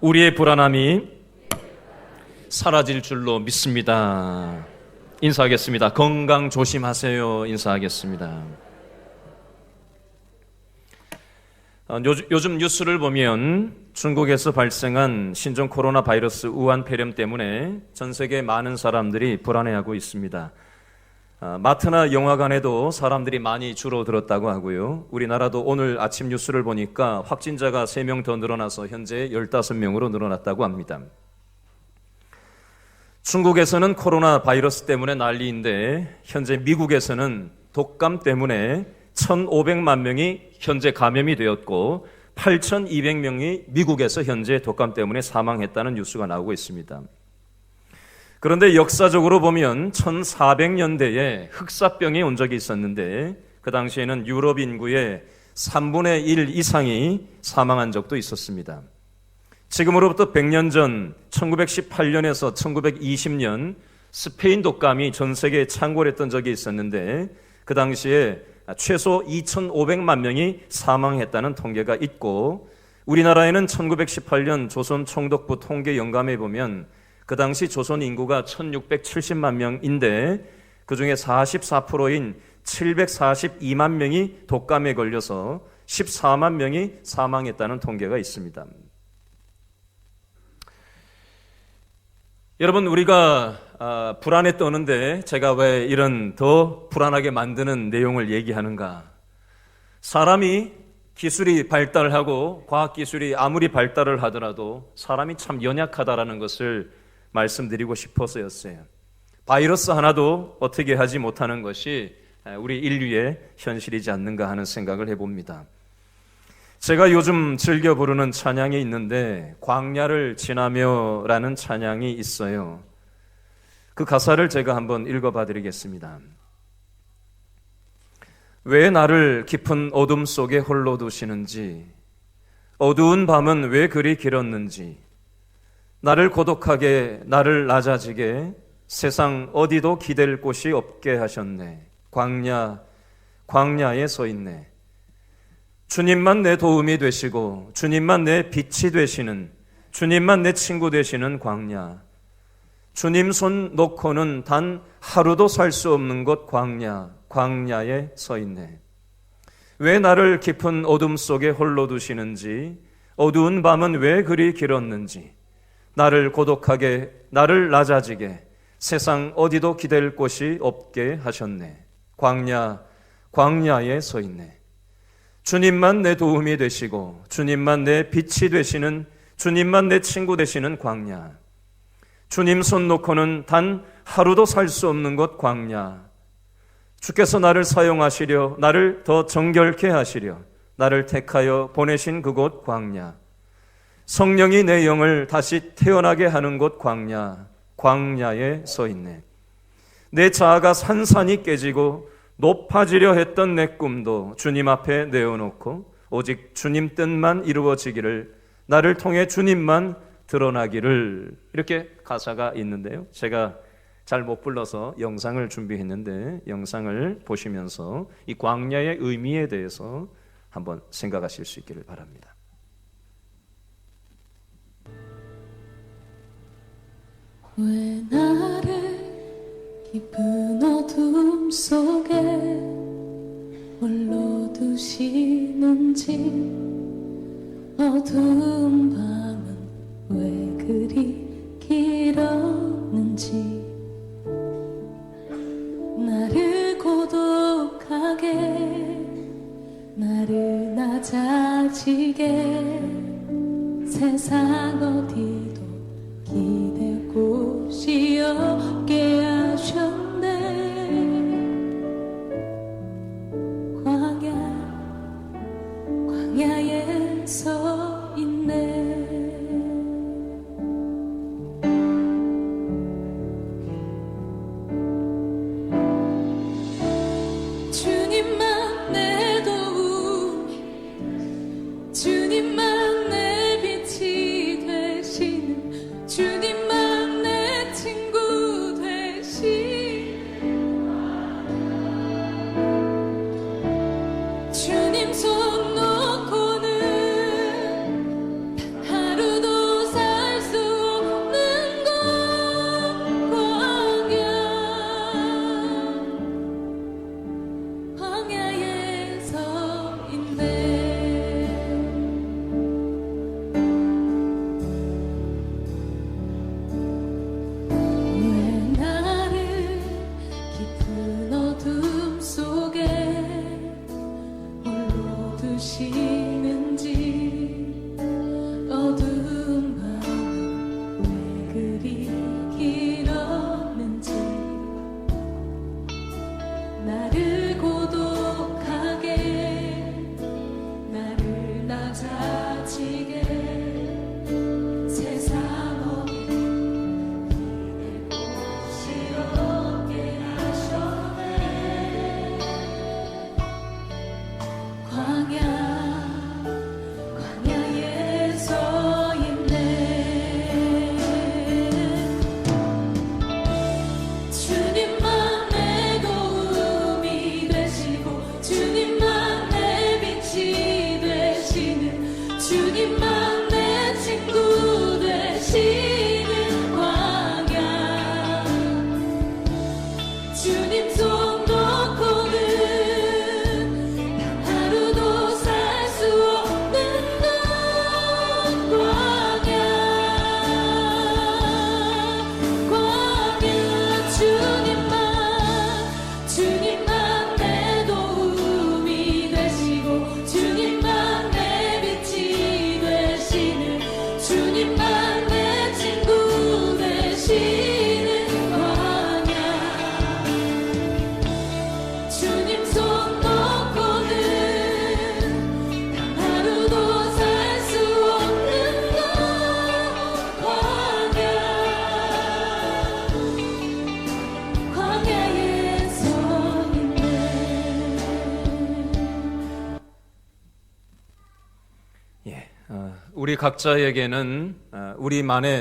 우리의 불안함이 사라질 줄로 믿습니다. 인사하겠습니다. 건강 조심하세요. 인사하겠습니다. 요즘 뉴스를 보면 중국에서 발생한 신종 코로나 바이러스 우한 폐렴 때문에 전 세계 많은 사람들이 불안해하고 있습니다. 마트나 영화관에도 사람들이 많이 줄어들었다고 하고요. 우리나라도 오늘 아침 뉴스를 보니까 확진자가 3명 더 늘어나서 현재 15명으로 늘어났다고 합니다. 중국에서는 코로나 바이러스 때문에 난리인데 현재 미국에서는 독감 때문에 1,500만 명이 현재 감염이 되었고 8,200명이 미국에서 현재 독감 때문에 사망했다는 뉴스가 나오고 있습니다. 그런데 역사적으로 보면 1400년대에 흑사병이 온 적이 있었는데 그 당시에는 유럽 인구의 3분의 1 이상이 사망한 적도 있었습니다. 지금으로부터 100년 전 1918년에서 1920년 스페인 독감이 전 세계에 창궐했던 적이 있었는데 그 당시에 최소 2,500만 명이 사망했다는 통계가 있고 우리나라에는 1918년 조선 총독부 통계 영감에 보면 그 당시 조선 인구가 1,670만 명인데 그중에 44%인 742만 명이 독감에 걸려서 14만 명이 사망했다는 통계가 있습니다. 여러분, 우리가 불안에 떠는데 제가 왜 이런 더 불안하게 만드는 내용을 얘기하는가? 사람이 기술이 발달하고 과학기술이 아무리 발달을 하더라도 사람이 참 연약하다라는 것을 말씀드리고 싶어서였어요. 바이러스 하나도 어떻게 하지 못하는 것이 우리 인류의 현실이지 않는가 하는 생각을 해봅니다. 제가 요즘 즐겨 부르는 찬양이 있는데 광야를 지나며라는 찬양이 있어요. 그 가사를 제가 한번 읽어봐 드리겠습니다. 왜 나를 깊은 어둠 속에 홀로 두시는지, 어두운 밤은 왜 그리 길었는지, 나를 고독하게, 나를 낮아지게 세상 어디도 기댈 곳이 없게 하셨네. 광야에 서 있네. 주님만 내 도움이 되시고 주님만 내 빛이 되시는, 주님만 내 친구 되시는 광야. 주님 손 놓고는 단 하루도 살 수 없는 곳 광야에 서 있네. 왜 나를 깊은 어둠 속에 홀로 두시는지, 어두운 밤은 왜 그리 길었는지, 나를 고독하게, 나를 낮아지게 세상 어디도 기댈 곳이 없게 하셨네. 광야에 서 있네. 주님만 내 도움이 되시고 주님만 내 빛이 되시는, 주님만 내 친구 되시는 광야. 주님 손 놓고는 단 하루도 살 수 없는 곳 광야. 주께서 나를 사용하시려, 나를 더 정결케 하시려 나를 택하여 보내신 그곳 광야. 성령이 내 영을 다시 태어나게 하는 곳 광야에 서 있네. 내 자아가 산산이 깨지고 높아지려 했던 내 꿈도 주님 앞에 내어놓고 오직 주님 뜻만 이루어지기를, 나를 통해 주님만 드러나기를, 이렇게 가사가 있는데요. 제가 잘 못 불러서 영상을 준비했는데 영상을 보시면서 이 광야의 의미에 대해서 한번 생각하실 수 있기를 바랍니다. 왜 나를 깊은 어둠 속에 홀로 두시는지, 어두운 밤은 왜 그리 길었는지, 나를 고독하게, 나를 낮아지게 세상 어디도 기댈 곳이 없게 하셨네. 광야에 서 있네. 주님만 내 도움, 주님만 내 빛이 되시는, 주님만 내 친구 되신, 주님 손 놓고는 주시는지 어두운 밤 왜 그리 길었는지 나를 고독하게 나를 낮아지게 세상 어디 곳이 없게 하셨네. 광야에 서 있네. 주님만 내 도움이 되시고 주님만 내 빛이 되시는 주님만 내 친구 되시는 광야. 주님 손 놓고는 하루도 살 수 없는 것 광야. 주님만 내 도움이 되시고 주님만 내 빛이 되시는 주님만 내 친구 되시는 광야. 주님 손 놓고는 단 하루도 살 수 없는 것 광야에 서 있네. 예, 우리 각자에게는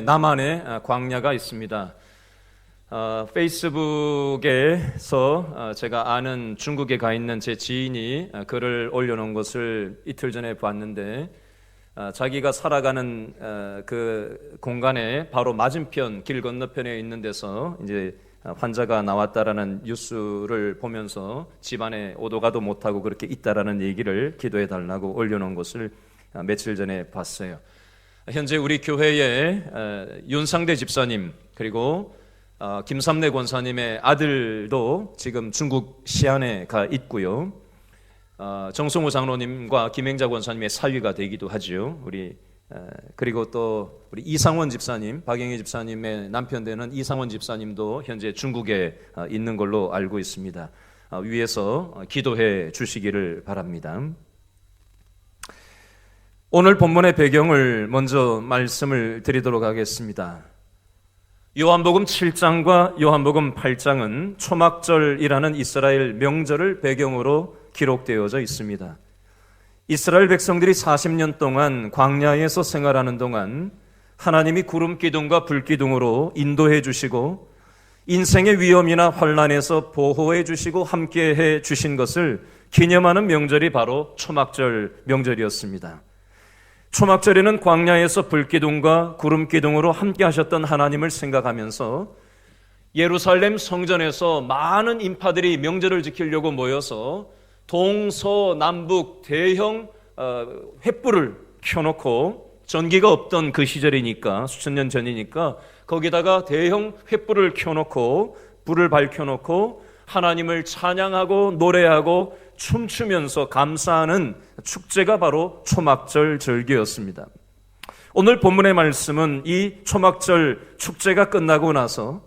나만의 광야가 있습니다. 페이스북에서 제가 아는 중국에 가 있는 제 지인이 글을 올려놓은 것을 이틀 전에 봤는데, 자기가 살아가는 그 공간에 바로 맞은편 길 건너편에 있는 데서 이제 환자가 나왔다라는 뉴스를 보면서 집안에 오도 가도 못하고 그렇게 있다라는 얘기를 기도해 달라고 올려놓은 것을 며칠 전에 봤어요. 현재 우리 교회에 윤상대 집사님 그리고 김삼래 권사님의 아들도 지금 중국 시안에 가 있고요. 정성호 장로님과 김행자 권사님의 사위가 되기도 하죠. 그리고 또 우리 이상원 집사님, 박영희 집사님의 남편 되는 이상원 집사님도 현재 중국에 있는 걸로 알고 있습니다. 위에서 기도해 주시기를 바랍니다. 오늘 본문의 배경을 먼저 말씀을 드리도록 하겠습니다. 요한복음 7장과 요한복음 8장은 초막절이라는 이스라엘 명절을 배경으로 기록되어져 있습니다. 이스라엘 백성들이 40년 동안 광야에서 생활하는 동안 하나님이 구름 기둥과 불 기둥으로 인도해 주시고 인생의 위험이나 환난에서 보호해 주시고 함께해 주신 것을 기념하는 명절이 바로 초막절 명절이었습니다. 초막절에는 광야에서 불기둥과 구름기둥으로 함께 하셨던 하나님을 생각하면서 예루살렘 성전에서 많은 인파들이 명절을 지키려고 모여서 동서남북 대형 횃불을 켜놓고, 전기가 없던 그 시절이니까, 수천 년 전이니까 거기다가 대형 횃불을 켜놓고 불을 밝혀놓고 하나님을 찬양하고 노래하고 춤추면서 감사하는 축제가 바로 초막절 절기였습니다. 오늘 본문의 말씀은 이 초막절 축제가 끝나고 나서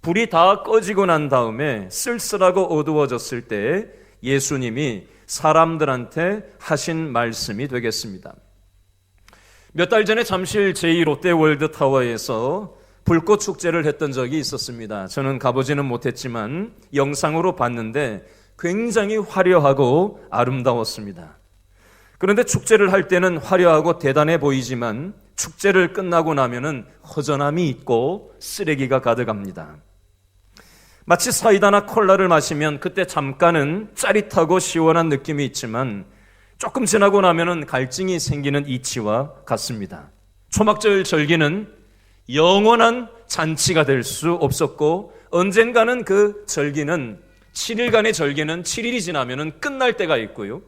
불이 다 꺼지고 난 다음에 쓸쓸하고 어두워졌을 때 예수님이 사람들한테 하신 말씀이 되겠습니다. 몇 달 전에 잠실 제2롯데월드타워에서 불꽃 축제를 했던 적이 있었습니다. 저는 가보지는 못했지만 영상으로 봤는데 굉장히 화려하고 아름다웠습니다. 그런데 축제를 할 때는 화려하고 대단해 보이지만 축제를 끝나고 나면은 허전함이 있고 쓰레기가 가득합니다. 마치 사이다나 콜라를 마시면 그때 잠깐은 짜릿하고 시원한 느낌이 있지만 조금 지나고 나면은 갈증이 생기는 이치와 같습니다. 초막절 절기는 영원한 잔치가 될 수 없었고, 언젠가는 그 절기는 7일간의 절기는 7일이 지나면은 끝날 때가 있고요.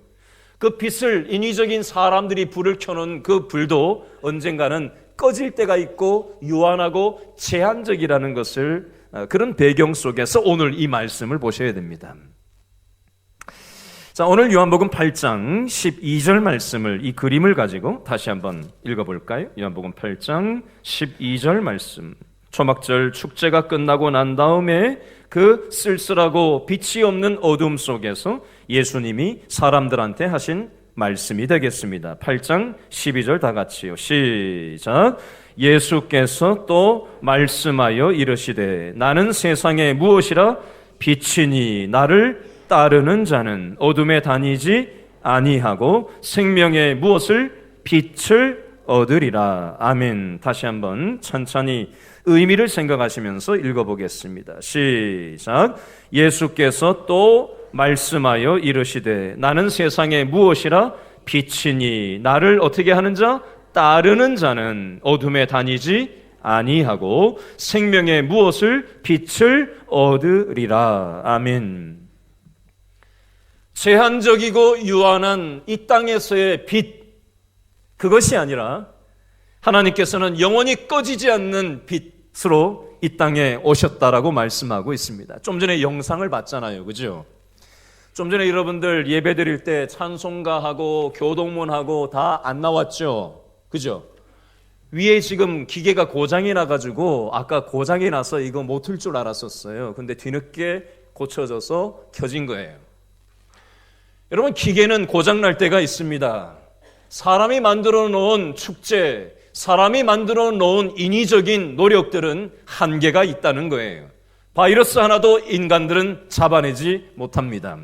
그 빛을, 인위적인 사람들이 불을 켜놓은 그 불도 언젠가는 꺼질 때가 있고 유한하고 제한적이라는 것을, 그런 배경 속에서 오늘 이 말씀을 보셔야 됩니다. 자, 오늘 요한복음 8장 12절 말씀을, 이 그림을 가지고 다시 한번 읽어볼까요? 요한복음 8장 12절 말씀. 초막절 축제가 끝나고 난 다음에 그 쓸쓸하고 빛이 없는 어둠 속에서 예수님이 사람들한테 하신 말씀이 되겠습니다. 8장 12절 다 같이요. 시작. 예수께서 또 말씀하여 이르시되 나는 세상에 무엇이라 빛이니 나를 따르는 자는 어둠에 다니지 아니하고 생명의 무엇을 빛을 얻으리라. 아멘. 다시 한번 천천히 의미를 생각하시면서 읽어보겠습니다. 시작. 예수께서 또 말씀하여 이르시되 나는 세상에 무엇이라 빛이니 나를 어떻게 하는 자? 따르는 자는 어둠에 다니지 아니하고 생명의 무엇을 빛을 얻으리라. 아멘. 제한적이고 유한한 이 땅에서의 빛, 그것이 아니라 하나님께서는 영원히 꺼지지 않는 빛으로 이 땅에 오셨다라고 말씀하고 있습니다. 좀 전에 영상을 봤잖아요. 그죠? 좀 전에 여러분들 예배 드릴 때 찬송가하고 교동문하고 다 안 나왔죠? 그죠? 위에 지금 기계가 고장이 나가지고 아까 고장이 나서 이거 못 틀 줄 알았었어요. 근데 뒤늦게 고쳐져서 켜진 거예요. 여러분, 기계는 고장날 때가 있습니다. 사람이 만들어 놓은 축제, 사람이 만들어 놓은 인위적인 노력들은 한계가 있다는 거예요. 바이러스 하나도 인간들은 잡아내지 못합니다.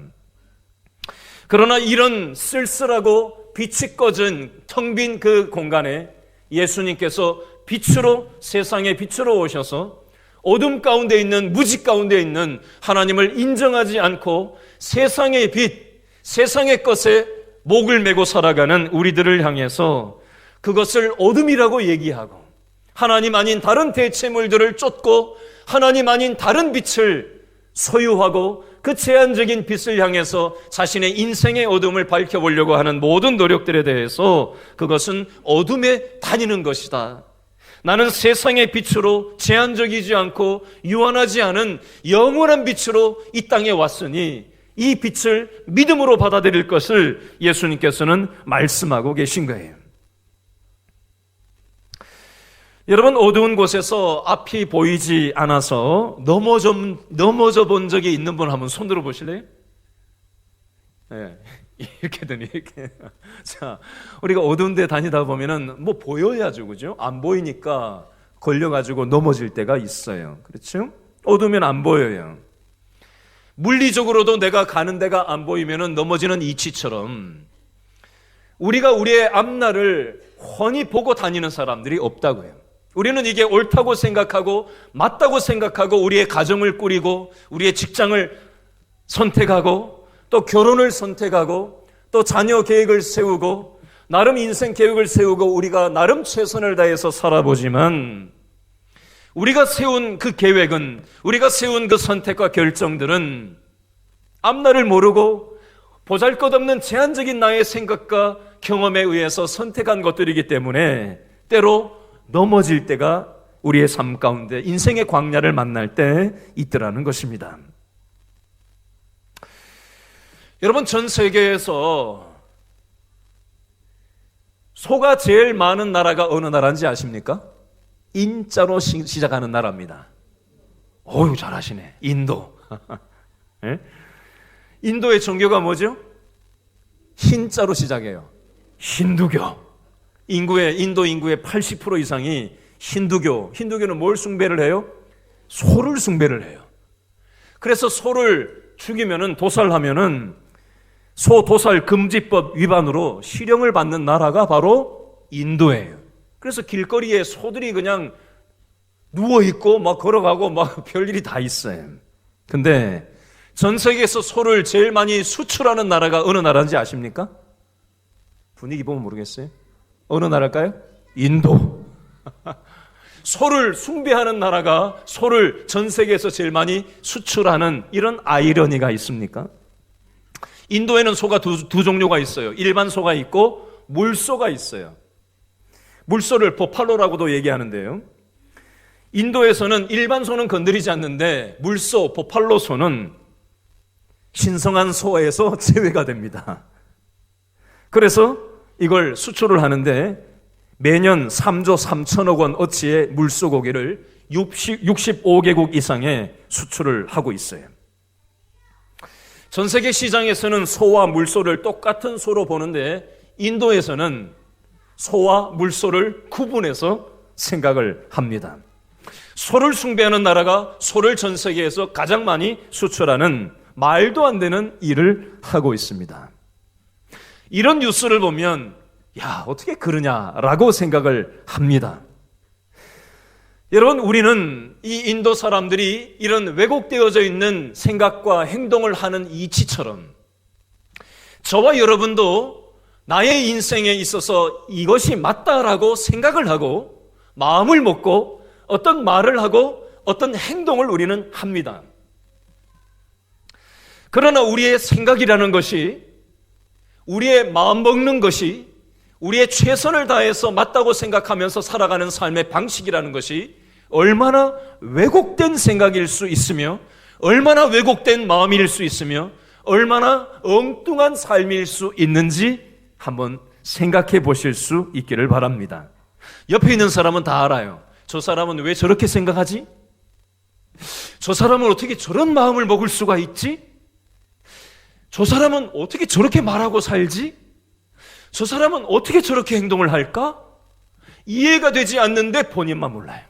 그러나 이런 쓸쓸하고 빛이 꺼진 텅 빈 그 공간에 예수님께서 빛으로, 세상의 빛으로 오셔서 어둠 가운데 있는, 무지 가운데 있는 하나님을 인정하지 않고 세상의 빛, 세상의 것에 목을 메고 살아가는 우리들을 향해서 그것을 어둠이라고 얘기하고 하나님 아닌 다른 대체물들을 쫓고 하나님 아닌 다른 빛을 소유하고 그 제한적인 빛을 향해서 자신의 인생의 어둠을 밝혀보려고 하는 모든 노력들에 대해서 그것은 어둠에 다니는 것이다. 나는 세상의 빛으로 제한적이지 않고 유한하지 않은 영원한 빛으로 이 땅에 왔으니 이 빛을 믿음으로 받아들일 것을 예수님께서는 말씀하고 계신 거예요. 여러분, 어두운 곳에서 앞이 보이지 않아서 넘어져 본 적이 있는 분 한번 손 들어 보실래요? 네, 이렇게 되니 이렇게. 자, 우리가 어두운 데 다니다 보면은 뭐 보여야죠, 그죠? 안 보이니까 걸려가지고 넘어질 때가 있어요. 그렇죠? 어두우면 안 보여요. 물리적으로도 내가 가는 데가 안 보이면은 넘어지는 이치처럼 우리가 우리의 앞날을 훤히 보고 다니는 사람들이 없다고요. 우리는 이게 옳다고 생각하고 맞다고 생각하고 우리의 가정을 꾸리고 우리의 직장을 선택하고 또 결혼을 선택하고 또 자녀 계획을 세우고 나름 인생 계획을 세우고 우리가 나름 최선을 다해서 살아보지만 우리가 세운 그 계획은, 우리가 세운 그 선택과 결정들은 앞날을 모르고 보잘것없는 제한적인 나의 생각과 경험에 의해서 선택한 것들이기 때문에 때로 넘어질 때가 우리의 삶 가운데 인생의 광야를 만날 때 있더라는 것입니다. 여러분, 전 세계에서 소가 제일 많은 나라가 어느 나라인지 아십니까? 인자로 시작하는 나라입니다. 어휴, 잘하시네. 인도. 네? 인도의 종교가 뭐죠? 흰자로 시작해요. 힌두교. 인도 인구의 80% 이상이 힌두교. 힌두교는 뭘 숭배를 해요? 소를 숭배를 해요. 그래서 소를 죽이면은, 도살하면은 소 도살 금지법 위반으로 실형을 받는 나라가 바로 인도예요. 그래서 길거리에 소들이 그냥 누워있고 막 걸어가고 막 별일이 다 있어요. 근데 전 세계에서 소를 제일 많이 수출하는 나라가 어느 나라인지 아십니까? 분위기 보면 모르겠어요. 어느 나라일까요? 인도. 소를 숭배하는 나라가 소를 전 세계에서 제일 많이 수출하는 이런 아이러니가 있습니까? 인도에는 소가 두 종류가 있어요. 일반 소가 있고 물소가 있어요. 물소를 보팔로라고도 얘기하는데요. 인도에서는 일반 소는 건드리지 않는데 물소, 보팔로 소는 신성한 소에서 제외가 됩니다. 그래서 이걸 수출을 하는데 매년 3조 3천억 원 어치의 물소고기를 65개국 이상에 수출을 하고 있어요. 전 세계 시장에서는 소와 물소를 똑같은 소로 보는데 인도에서는 소와 물소를 구분해서 생각을 합니다. 소를 숭배하는 나라가 소를 전 세계에서 가장 많이 수출하는 말도 안 되는 일을 하고 있습니다. 이런 뉴스를 보면 야, 어떻게 그러냐라고 생각을 합니다. 여러분, 우리는 이 인도 사람들이 이런 왜곡되어져 있는 생각과 행동을 하는 이치처럼 저와 여러분도 나의 인생에 있어서 이것이 맞다라고 생각을 하고 마음을 먹고 어떤 말을 하고 어떤 행동을 우리는 합니다. 그러나 우리의 생각이라는 것이, 우리의 마음 먹는 것이, 우리의 최선을 다해서 맞다고 생각하면서 살아가는 삶의 방식이라는 것이 얼마나 왜곡된 생각일 수 있으며 얼마나 왜곡된 마음일 수 있으며 얼마나 엉뚱한 삶일 수 있는지 한번 생각해 보실 수 있기를 바랍니다. 옆에 있는 사람은 다 알아요. 저 사람은 왜 저렇게 생각하지? 저 사람은 어떻게 저런 마음을 먹을 수가 있지? 저 사람은 어떻게 저렇게 말하고 살지? 저 사람은 어떻게 저렇게 행동을 할까? 이해가 되지 않는데 본인만 몰라요.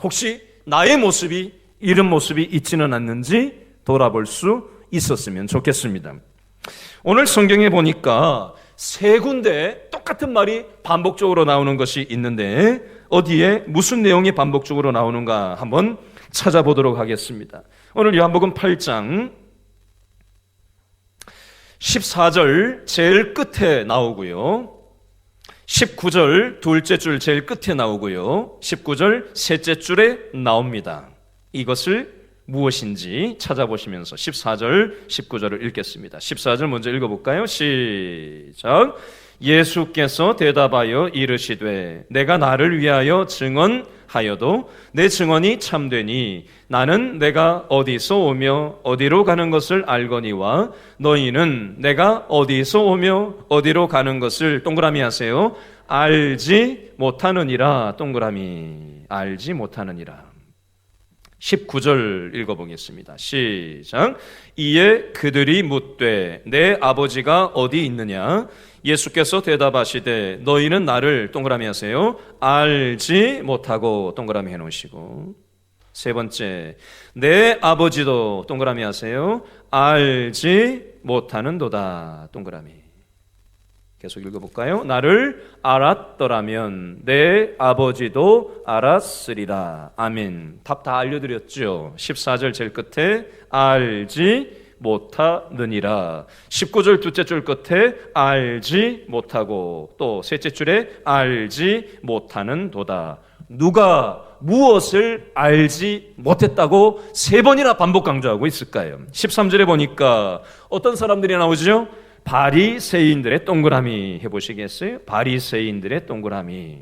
혹시 나의 모습이 이런 모습이 있지는 않는지 돌아볼 수 있었으면 좋겠습니다. 오늘 성경에 보니까 세 군데 똑같은 말이 반복적으로 나오는 것이 있는데 어디에 무슨 내용이 반복적으로 나오는가 한번 찾아보도록 하겠습니다. 오늘 요한복음 8장 14절 제일 끝에 나오고요. 19절 둘째 줄 제일 끝에 나오고요. 19절 셋째 줄에 나옵니다. 이것을 무엇인지 찾아보시면서 14절, 19절을 읽겠습니다. 14절 먼저 읽어볼까요? 시작. 예수께서 대답하여 이르시되 내가 나를 위하여 증언하여도 내 증언이 참되니 나는 내가 어디서 오며 어디로 가는 것을 알거니와 너희는 내가 어디서 오며 어디로 가는 것을 동그라미 하세요. 알지 못하느니라. 동그라미. 알지 못하느니라. 19절 읽어보겠습니다. 시작. 이에 그들이 묻되 내 아버지가 어디 있느냐? 예수께서 대답하시되 너희는 나를 동그라미 하세요. 알지 못하고 동그라미 해놓으시고, 세 번째, 내 아버지도 동그라미 하세요. 알지 못하는도다. 동그라미. 계속 읽어볼까요? 나를 알았더라면 내 아버지도 알았으리라. 아멘. 답 다 알려드렸죠. 14절 제일 끝에 알지 못하느니라. 19절 둘째 줄 끝에 알지 못하고, 또 셋째 줄에 알지 못하는도다. 누가 무엇을 알지 못했다고 세 번이나 반복 강조하고 있을까요? 13절에 보니까 어떤 사람들이 나오죠? 바리새인들의 동그라미 해보시겠어요? 바리새인들의 동그라미.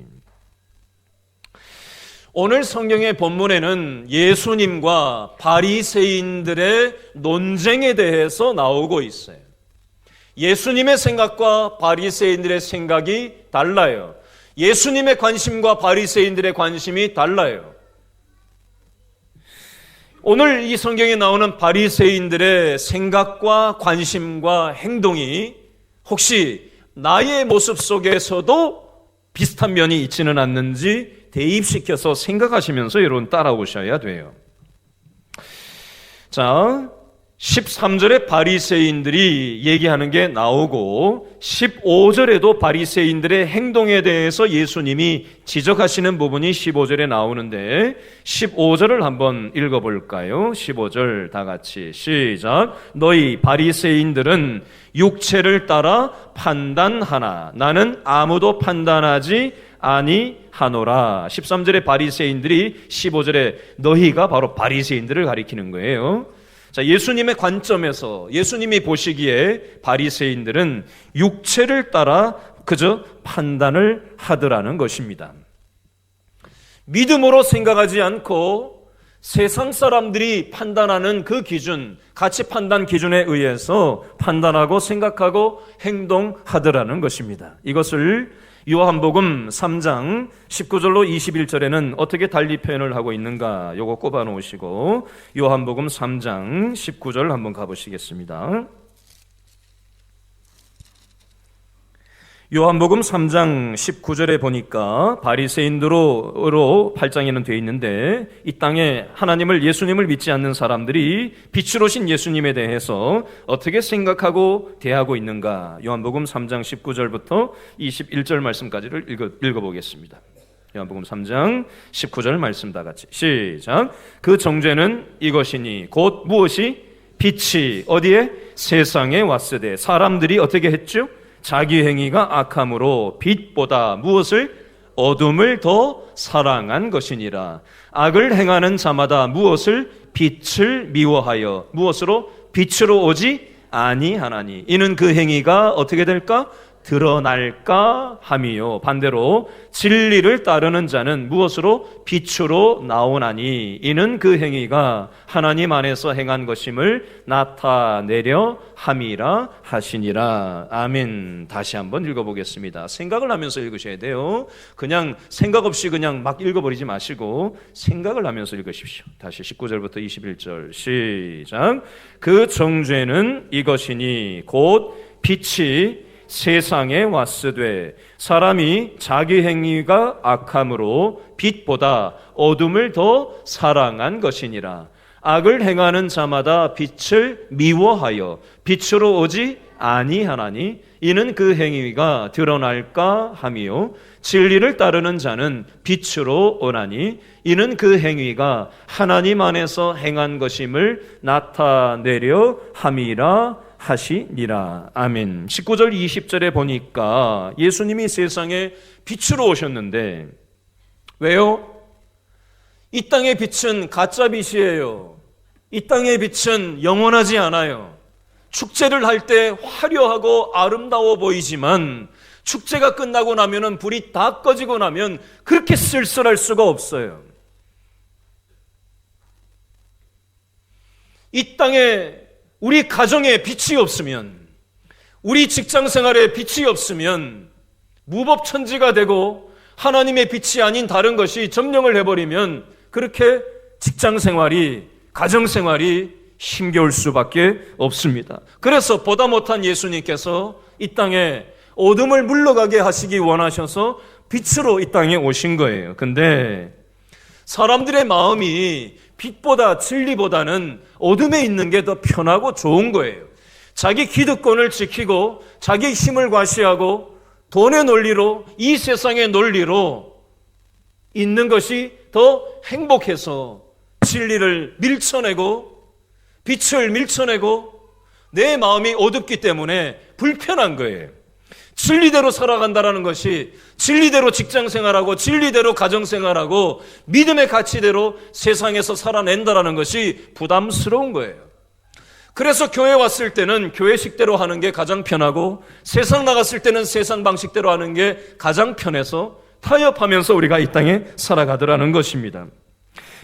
오늘 성경의 본문에는 예수님과 바리새인들의 논쟁에 대해서 나오고 있어요. 예수님의 생각과 바리새인들의 생각이 달라요. 예수님의 관심과 바리새인들의 관심이 달라요. 오늘 이 성경에 나오는 바리새인들의 생각과 관심과 행동이 혹시 나의 모습 속에서도 비슷한 면이 있지는 않는지 대입시켜서 생각하시면서 여러분 따라오셔야 돼요. 자, 13절에 바리새인들이 얘기하는 게 나오고 15절에도 바리새인들의 행동에 대해서 예수님이 지적하시는 부분이 15절에 나오는데 15절을 한번 읽어볼까요? 15절 다 같이 시작. 너희 바리새인들은 육체를 따라 판단하나 나는 아무도 판단하지 아니하노라. 13절에 바리새인들이 15절에 너희가 바로 바리새인들을 가리키는 거예요. 자, 예수님의 관점에서 예수님이 보시기에 바리새인들은 육체를 따라 그저 판단을 하더라는 것입니다. 믿음으로 생각하지 않고 세상 사람들이 판단하는 그 기준, 가치 판단 기준에 의해서 판단하고 생각하고 행동하더라는 것입니다. 이것을 요한복음 3장 19절로 21절에는 어떻게 달리 표현을 하고 있는가, 요거 꼽아 놓으시고 요한복음 3장 19절 한번 가보시겠습니다. 요한복음 3장 19절에 보니까 바리새인으로 8장에는 되어 있는데, 이 땅에 하나님을, 예수님을 믿지 않는 사람들이 빛으로 오신 예수님에 대해서 어떻게 생각하고 대하고 있는가, 요한복음 3장 19절부터 21절 말씀까지를 읽어보겠습니다. 요한복음 3장 19절 말씀 다 같이 시작. 그 정죄는 이것이니 곧 무엇이? 빛이 어디에? 세상에 왔으되 사람들이 어떻게 했죠? 자기 행위가 악함으로 빛보다 무엇을? 어둠을 더 사랑한 것이니라. 악을 행하는 자마다 무엇을? 빛을 미워하여 무엇으로? 빛으로 오지 아니하나니 이는 그 행위가 어떻게 될까? 드러날까 함이요. 반대로 진리를 따르는 자는 무엇으로? 빛으로 나오나니 이는 그 행위가 하나님 안에서 행한 것임을 나타내려 함이라 하시니라. 아멘. 다시 한번 읽어보겠습니다. 생각을 하면서 읽으셔야 돼요. 그냥 생각 없이 그냥 막 읽어버리지 마시고 생각을 하면서 읽으십시오. 다시 19절부터 21절 시작. 그 정죄는 이것이니 곧 빛이 세상에 왔으되 사람이 자기 행위가 악함으로 빛보다 어둠을 더 사랑한 것이니라. 악을 행하는 자마다 빛을 미워하여 빛으로 오지 아니하나니 이는 그 행위가 드러날까 함이요. 진리를 따르는 자는 빛으로 오나니 이는 그 행위가 하나님 안에서 행한 것임을 나타내려 함이라 하시니라. 아멘. 19절 20절에 보니까 예수님이 세상에 빛으로 오셨는데, 왜요? 이 땅의 빛은 가짜 빛이에요. 이 땅의 빛은 영원하지 않아요. 축제를 할 때 화려하고 아름다워 보이지만 축제가 끝나고 나면은 불이 다 꺼지고 나면 그렇게 쓸쓸할 수가 없어요. 이 땅에 우리 가정에 빛이 없으면, 우리 직장 생활에 빛이 없으면 무법천지가 되고 하나님의 빛이 아닌 다른 것이 점령을 해버리면 그렇게 직장 생활이, 가정 생활이 힘겨울 수밖에 없습니다. 그래서 보다 못한 예수님께서 이 땅에 어둠을 물러가게 하시기 원하셔서 빛으로 이 땅에 오신 거예요. 근데 사람들의 마음이 빛보다, 진리보다는 어둠에 있는 게 더 편하고 좋은 거예요. 자기 기득권을 지키고 자기 힘을 과시하고 돈의 논리로, 이 세상의 논리로 있는 것이 더 행복해서 진리를 밀쳐내고 빛을 밀쳐내고 내 마음이 어둡기 때문에 불편한 거예요. 진리대로 살아간다는 것이, 진리대로 직장생활하고 진리대로 가정생활하고 믿음의 가치대로 세상에서 살아낸다는 것이 부담스러운 거예요. 그래서 교회 왔을 때는 교회식대로 하는 게 가장 편하고 세상 나갔을 때는 세상 방식대로 하는 게 가장 편해서 타협하면서 우리가 이 땅에 살아가더라는 것입니다.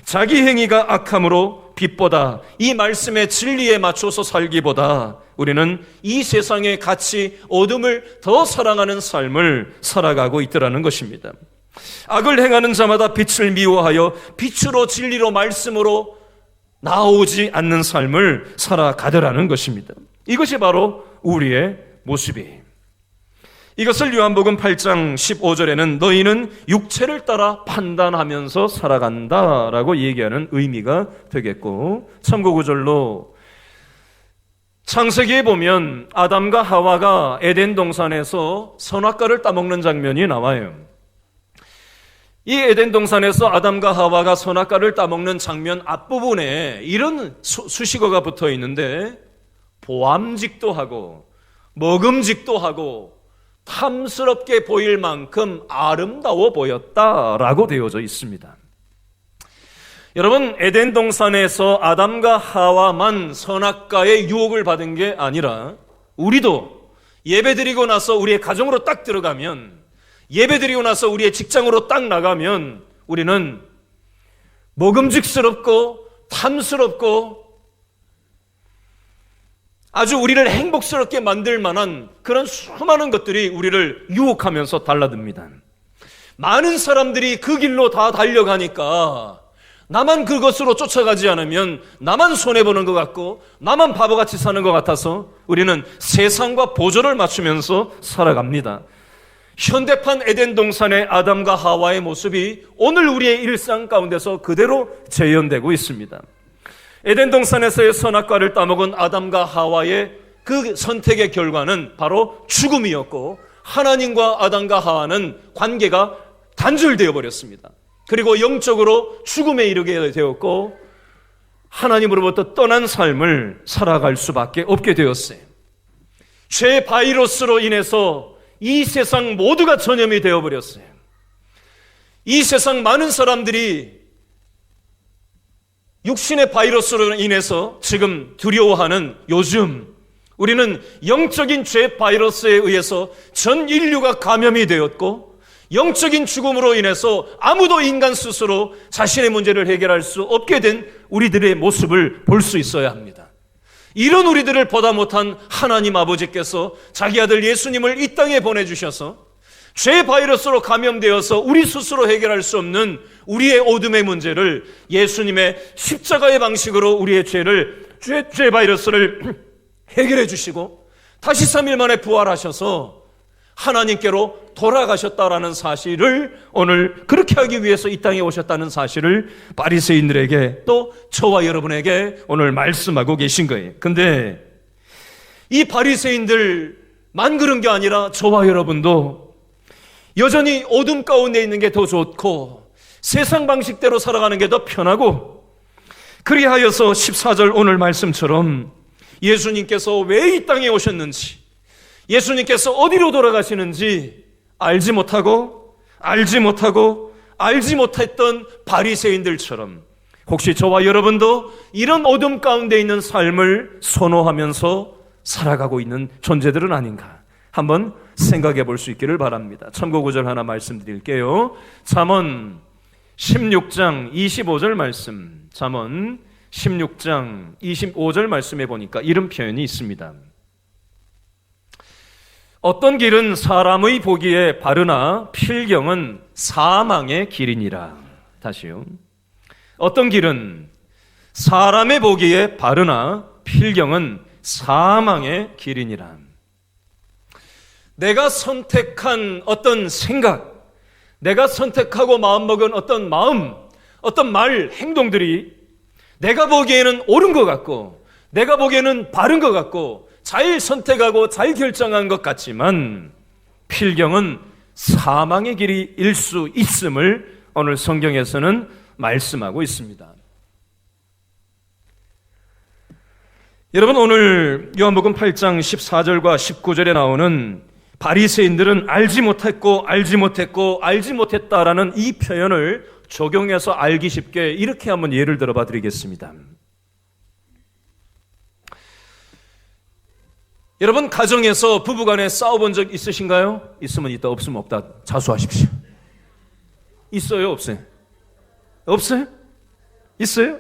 자기 행위가 악함으로 빛보다, 이 말씀의 진리에 맞춰서 살기보다 우리는 이 세상의 가치, 어둠을 더 사랑하는 삶을 살아가고 있더라는 것입니다. 악을 행하는 자마다 빛을 미워하여 빛으로, 진리로, 말씀으로 나오지 않는 삶을 살아가더라는 것입니다. 이것이 바로 우리의 모습이에요. 이것을 요한복음 8장 15절에는 너희는 육체를 따라 판단하면서 살아간다라고 얘기하는 의미가 되겠고, 참고 구절로 창세기에 보면 아담과 하와가 에덴 동산에서 선악과를 따먹는 장면이 나와요. 이 에덴 동산에서 아담과 하와가 선악과를 따먹는 장면 앞부분에 이런 수식어가 붙어 있는데, 보암직도 하고 먹음직도 하고 탐스럽게 보일 만큼 아름다워 보였다라고 되어져 있습니다. 여러분, 에덴 동산에서 아담과 하와만 선악과의 유혹을 받은 게 아니라 우리도 예배드리고 나서 우리의 가정으로 딱 들어가면, 예배드리고 나서 우리의 직장으로 딱 나가면 우리는 먹음직스럽고 탐스럽고 아주 우리를 행복스럽게 만들 만한 그런 수많은 것들이 우리를 유혹하면서 달라듭니다. 많은 사람들이 그 길로 다 달려가니까 나만 그것으로 쫓아가지 않으면 나만 손해보는 것 같고 나만 바보같이 사는 것 같아서 우리는 세상과 보조를 맞추면서 살아갑니다. 현대판 에덴 동산의 아담과 하와의 모습이 오늘 우리의 일상 가운데서 그대로 재현되고 있습니다. 에덴 동산에서의 선악과를 따먹은 아담과 하와의 그 선택의 결과는 바로 죽음이었고 하나님과 아담과 하와는 관계가 단절되어 버렸습니다. 그리고 영적으로 죽음에 이르게 되었고 하나님으로부터 떠난 삶을 살아갈 수밖에 없게 되었어요. 죄 바이러스로 인해서 이 세상 모두가 전염이 되어버렸어요. 이 세상 많은 사람들이 육신의 바이러스로 인해서 지금 두려워하는 요즘 우리는 영적인 죄 바이러스에 의해서 전 인류가 감염이 되었고 영적인 죽음으로 인해서 아무도 인간 스스로 자신의 문제를 해결할 수 없게 된 우리들의 모습을 볼 수 있어야 합니다. 이런 우리들을 보다 못한 하나님 아버지께서 자기 아들 예수님을 이 땅에 보내주셔서 죄 바이러스로 감염되어서 우리 스스로 해결할 수 없는 우리의 어둠의 문제를 예수님의 십자가의 방식으로 우리의 죄 바이러스를 해결해 주시고 다시 3일 만에 부활하셔서 하나님께로 돌아가셨다라는 사실을 오늘 그렇게 하기 위해서 이 땅에 오셨다는 사실을 바리새인들에게 또 저와 여러분에게 오늘 말씀하고 계신 거예요. 근데 이 바리새인들만 그런 게 아니라 저와 여러분도 여전히 어둠 가운데 있는 게 더 좋고 세상 방식대로 살아가는 게 더 편하고 그리하여서 14절 오늘 말씀처럼 예수님께서 왜 이 땅에 오셨는지 예수님께서 어디로 돌아가시는지 알지 못했던 바리새인들처럼 혹시 저와 여러분도 이런 어둠 가운데 있는 삶을 선호하면서 살아가고 있는 존재들은 아닌가 한번 생각해 볼 수 있기를 바랍니다. 참고 구절 하나 말씀드릴게요. 잠언 16장 25절 말씀, 잠언 16장 25절 말씀에 보니까 이런 표현이 있습니다. 어떤 길은 사람의 보기에 바르나 필경은 사망의 길이니라. 다시요. 어떤 길은 사람의 보기에 바르나 필경은 사망의 길이니라. 내가 선택한 어떤 생각, 내가 선택하고 마음먹은 어떤 마음, 어떤 말, 행동들이 내가 보기에는 옳은 것 같고 내가 보기에는 바른 것 같고 잘 선택하고 잘 결정한 것 같지만 필경은 사망의 길일 수 있음을 오늘 성경에서는 말씀하고 있습니다. 여러분 오늘 요한복음 8장 14절과 19절에 나오는 바리새인들은 알지 못했다라는 이 표현을 적용해서 알기 쉽게 이렇게 한번 예를 들어 봐 드리겠습니다. 여러분 가정에서 부부간에 싸워본 적 있으신가요? 있으면 있다, 없으면 없다 자수하십시오. 있어요, 없어요? 없어요? 있어요?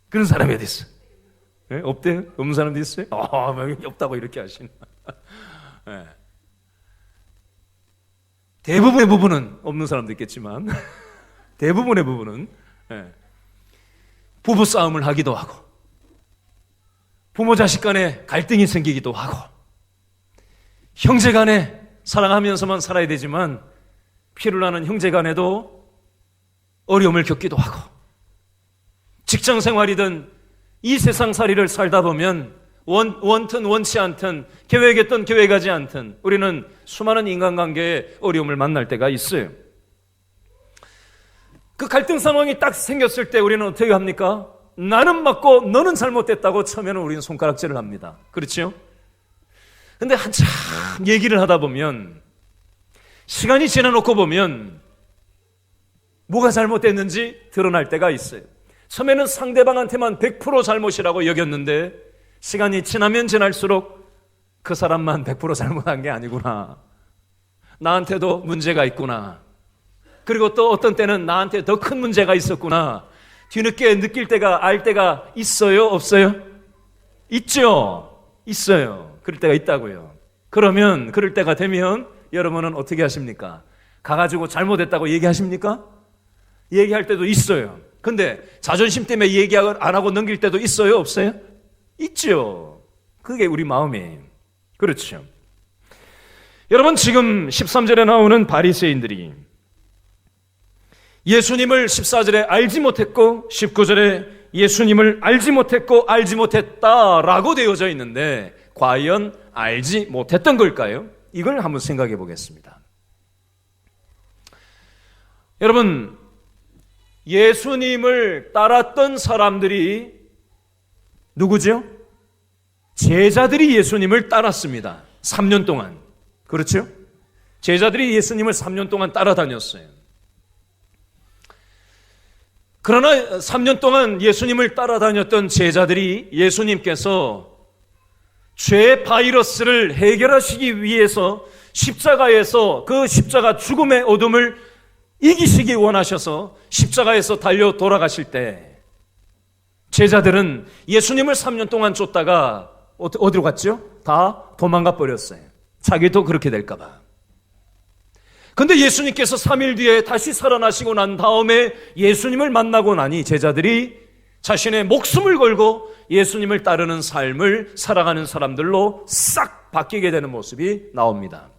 그런 사람이 어디 있어요? 네? 없대요? 없는 사람도 있어요? 없다고 이렇게 하시나? 네. 대부분의 부부는 없는 사람도 있겠지만 대부분의 부부는 부부 싸움을 하기도 하고 부모 자식 간에 갈등이 생기기도 하고 형제 간에 사랑하면서만 살아야 되지만 피를 나는 형제 간에도 어려움을 겪기도 하고 직장 생활이든 이 세상살이를 살다 보면 원튼 원치 않든 계획했던 계획하지 않든 우리는 수많은 인간관계에 어려움을 만날 때가 있어요. 그 갈등 상황이 딱 생겼을 때 우리는 어떻게 합니까? 나는 맞고 너는 잘못됐다고 처음에는 우리는 손가락질을 합니다. 그렇죠? 근데 한참 얘기를 하다 보면 시간이 지나놓고 보면 뭐가 잘못됐는지 드러날 때가 있어요. 처음에는 상대방한테만 100% 잘못이라고 여겼는데 시간이 지나면 지날수록 그 사람만 100% 잘못한 게 아니구나. 나한테도 문제가 있구나. 그리고 또 어떤 때는 나한테 더 큰 문제가 있었구나. 뒤늦게 느낄 때가, 알 때가 있어요? 없어요? 있죠? 있어요. 그럴 때가 있다고요. 그러면 그럴 때가 되면 여러분은 어떻게 하십니까? 가가지고 잘못했다고 얘기하십니까? 얘기할 때도 있어요. 근데 자존심 때문에 얘기 안 하고 넘길 때도 있어요? 없어요? 있죠. 그게 우리 마음이에요. 그렇죠. 여러분, 지금 13절에 나오는 바리새인들이 예수님을 14절에 알지 못했고 19절에 예수님을 알지 못했고 알지 못했다라고 되어져 있는데 과연 알지 못했던 걸까요? 이걸 한번 생각해 보겠습니다. 여러분, 예수님을 따랐던 사람들이 누구죠? 제자들이 예수님을 따랐습니다. 3년 동안. 그렇죠? 제자들이 예수님을 3년 동안 따라다녔어요. 그러나 3년 동안 예수님을 따라다녔던 제자들이 예수님께서 죄 바이러스를 해결하시기 위해서 십자가에서 그 십자가 죽음의 어둠을 이기시기 원하셔서 십자가에서 달려 돌아가실 때 제자들은 예수님을 3년 동안 쫓다가 어디로 갔죠? 다 도망가 버렸어요. 자기도 그렇게 될까 봐. 근데 예수님께서 3일 뒤에 다시 살아나시고 난 다음에 예수님을 만나고 나니 제자들이 자신의 목숨을 걸고 예수님을 따르는 삶을 살아가는 사람들로 싹 바뀌게 되는 모습이 나옵니다.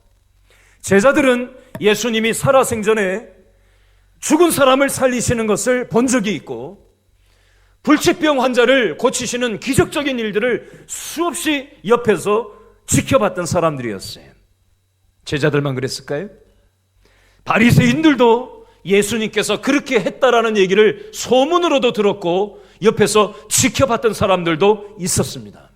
제자들은 예수님이 살아생전에 죽은 사람을 살리시는 것을 본 적이 있고 불치병 환자를 고치시는 기적적인 일들을 수없이 옆에서 지켜봤던 사람들이었어요. 제자들만 그랬을까요? 바리새인들도 예수님께서 그렇게 했다라는 얘기를 소문으로도 들었고 옆에서 지켜봤던 사람들도 있었습니다.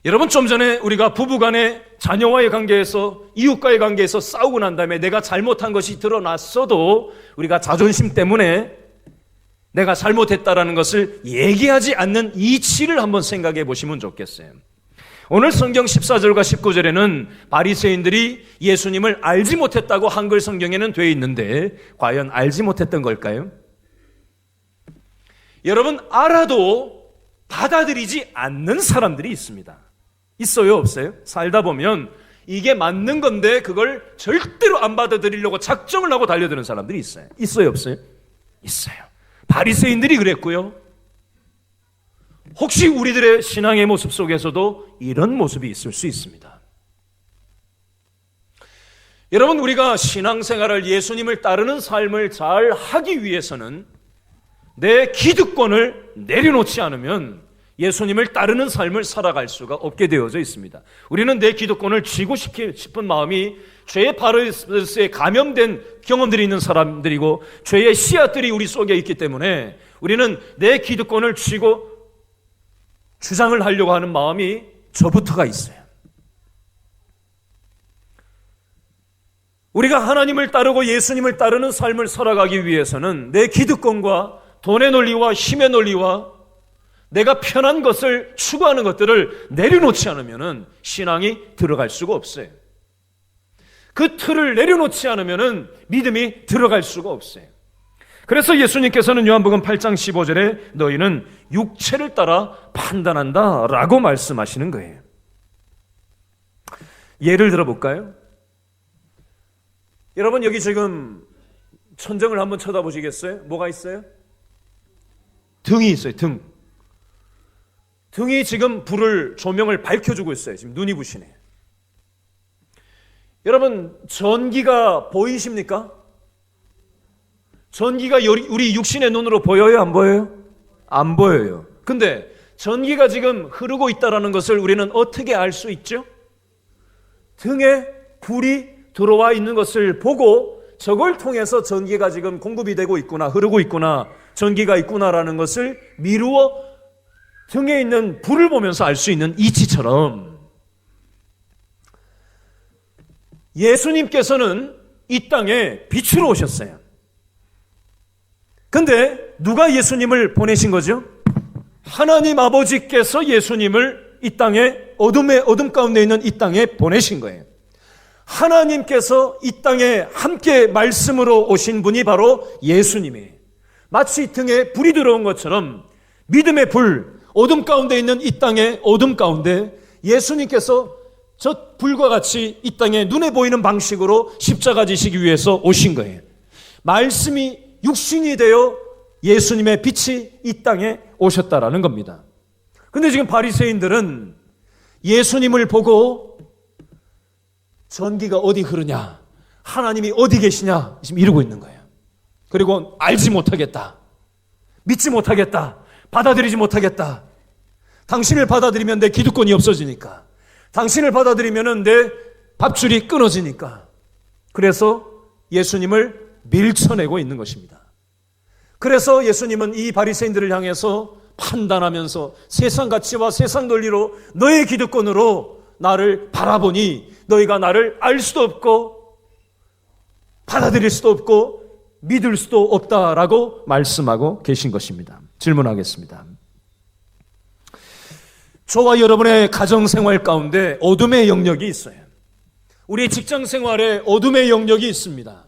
여러분, 좀 전에 우리가 부부간의 자녀와의 관계에서 이웃과의 관계에서 싸우고 난 다음에 내가 잘못한 것이 드러났어도 우리가 자존심 때문에 내가 잘못했다라는 것을 얘기하지 않는 이치를 한번 생각해 보시면 좋겠어요. 오늘 성경 14절과 19절에는 바리새인들이 예수님을 알지 못했다고 한글 성경에는 되어 있는데 과연 알지 못했던 걸까요? 여러분, 알아도 받아들이지 않는 사람들이 있습니다. 있어요, 없어요? 살다 보면 이게 맞는 건데 그걸 절대로 안 받아들이려고 작정을 하고 달려드는 사람들이 있어요. 있어요, 없어요? 있어요. 바리새인들이 그랬고요. 혹시 우리들의 신앙의 모습 속에서도 이런 모습이 있을 수 있습니다. 여러분, 우리가 신앙생활을 예수님을 따르는 삶을 잘 하기 위해서는 내 기득권을 내려놓지 않으면 예수님을 따르는 삶을 살아갈 수가 없게 되어져 있습니다. 우리는 내 기득권을 쥐고 싶은 마음이 죄의 바이러스에 감염된 경험들이 있는 사람들이고 죄의 씨앗들이 우리 속에 있기 때문에 우리는 내 기득권을 쥐고 주장을 하려고 하는 마음이 저부터가 있어요. 우리가 하나님을 따르고 예수님을 따르는 삶을 살아가기 위해서는 내 기득권과 돈의 논리와 힘의 논리와 내가 편한 것을 추구하는 것들을 내려놓지 않으면 신앙이 들어갈 수가 없어요. 그 틀을 내려놓지 않으면 믿음이 들어갈 수가 없어요. 그래서 예수님께서는 요한복음 8장 15절에 너희는 육체를 따라 판단한다 라고 말씀하시는 거예요. 예를 들어볼까요? 여러분, 여기 지금 천정을 한번 쳐다보시겠어요? 뭐가 있어요? 등이 있어요. 등이 지금 조명을 밝혀주고 있어요. 지금 눈이 부시네. 여러분, 전기가 보이십니까? 전기가 우리 육신의 눈으로 보여요? 안 보여요? 안 보여요. 근데 전기가 지금 흐르고 있다는 것을 우리는 어떻게 알 수 있죠? 등에 불이 들어와 있는 것을 보고 저걸 통해서 전기가 지금 공급이 되고 있구나, 흐르고 있구나, 전기가 있구나라는 것을 미루어 등에 있는 불을 보면서 알 수 있는 이치처럼 예수님께서는 이 땅에 빛으로 오셨어요. 근데 누가 예수님을 보내신 거죠? 하나님 아버지께서 예수님을 이 땅에 어둠 가운데 있는 이 땅에 보내신 거예요. 하나님께서 이 땅에 함께 말씀으로 오신 분이 바로 예수님이에요. 마치 등에 불이 들어온 것처럼 믿음의 불, 어둠 가운데 있는 이 땅의 어둠 가운데 예수님께서 저 불과 같이 이 땅에 눈에 보이는 방식으로 십자가 지시기 위해서 오신 거예요. 말씀이 육신이 되어 예수님의 빛이 이 땅에 오셨다라는 겁니다. 근데 지금 바리새인들은 예수님을 보고 전기가 어디 흐르냐, 하나님이 어디 계시냐 지금 이러고 있는 거예요. 그리고 알지 못하겠다, 믿지 못하겠다, 받아들이지 못하겠다. 당신을 받아들이면 내 기득권이 없어지니까, 당신을 받아들이면 내 밥줄이 끊어지니까. 그래서 예수님을 밀쳐내고 있는 것입니다. 그래서 예수님은 이 바리새인들을 향해서 판단하면서 세상 가치와 세상 논리로 너의 기득권으로 나를 바라보니 너희가 나를 알 수도 없고 받아들일 수도 없고 믿을 수도 없다라고 말씀하고 계신 것입니다. 질문하겠습니다. 저와 여러분의 가정생활 가운데 어둠의 영역이 있어요. 우리 직장생활에 어둠의 영역이 있습니다.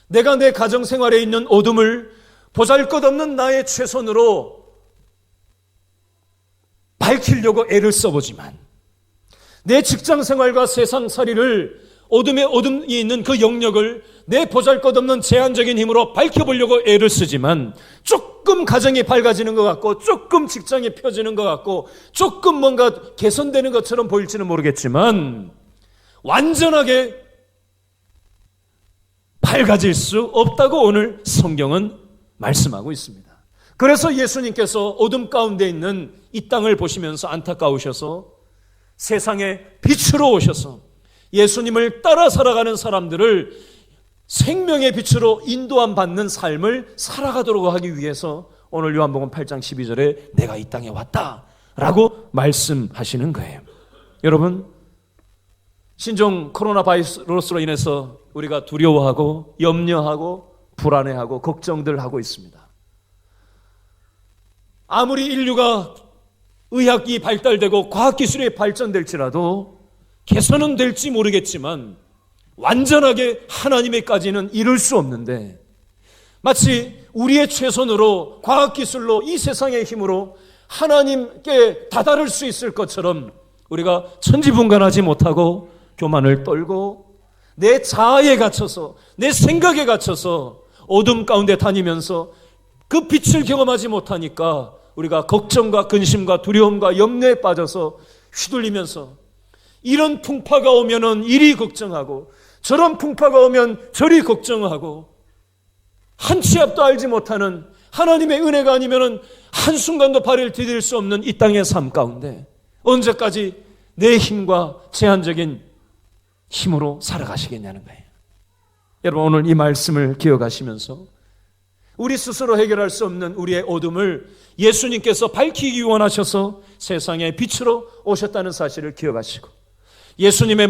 내가 내 가정생활에 있는 어둠을 보잘것없는 나의 최선으로 밝히려고 애를 써보지만 내 직장생활과 세상살이를 어둠이 있는 그 영역을 내 보잘것없는 제한적인 힘으로 밝혀보려고 애를 쓰지만 조금 가정이 밝아지는 것 같고 조금 직장이 펴지는 것 같고 조금 뭔가 개선되는 것처럼 보일지는 모르겠지만 완전하게 밝아질 수 없다고 오늘 성경은 말씀하고 있습니다. 그래서 예수님께서 어둠 가운데 있는 이 땅을 보시면서 안타까우셔서 세상에 빛으로 오셔서 예수님을 따라 살아가는 사람들을 생명의 빛으로 인도함 받는 삶을 살아가도록 하기 위해서 오늘 요한복음 8장 12절에 내가 이 땅에 왔다라고 말씀하시는 거예요. 여러분, 신종 코로나 바이러스로 인해서 우리가 두려워하고 염려하고 불안해하고 걱정들 하고 있습니다. 아무리 인류가 의학이 발달되고 과학기술이 발전될지라도 개선은 될지 모르겠지만 완전하게 하나님에까지는 이룰 수 없는데 마치 우리의 최선으로 과학기술로 이 세상의 힘으로 하나님께 다다를 수 있을 것처럼 우리가 천지분간하지 못하고 교만을 떨고 내 자아에 갇혀서 내 생각에 갇혀서 어둠 가운데 다니면서 그 빛을 경험하지 못하니까 우리가 걱정과 근심과 두려움과 염려에 빠져서 휘둘리면서 이런 풍파가 오면은 이리 걱정하고 저런 풍파가 오면 저리 걱정하고 한 치 앞도 알지 못하는 하나님의 은혜가 아니면은 한순간도 발을 디딜 수 없는 이 땅의 삶 가운데 언제까지 내 힘과 제한적인 힘으로 살아가시겠냐는 거예요. 여러분, 오늘 이 말씀을 기억하시면서 우리 스스로 해결할 수 없는 우리의 어둠을 예수님께서 밝히기 원하셔서 세상의 빛으로 오셨다는 사실을 기억하시고 예수님의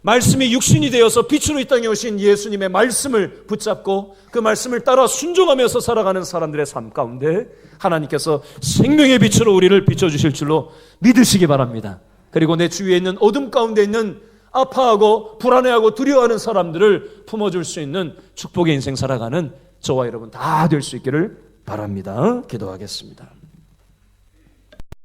말씀이 육신이 되어서 빛으로 이 땅에 오신 예수님의 말씀을 붙잡고 그 말씀을 따라 순종하면서 살아가는 사람들의 삶 가운데 하나님께서 생명의 빛으로 우리를 비춰주실 줄로 믿으시기 바랍니다. 그리고 내 주위에 있는 어둠 가운데 있는 아파하고 불안해하고 두려워하는 사람들을 품어줄 수 있는 축복의 인생 살아가는 저와 여러분 다 될 수 있기를 바랍니다. 기도하겠습니다.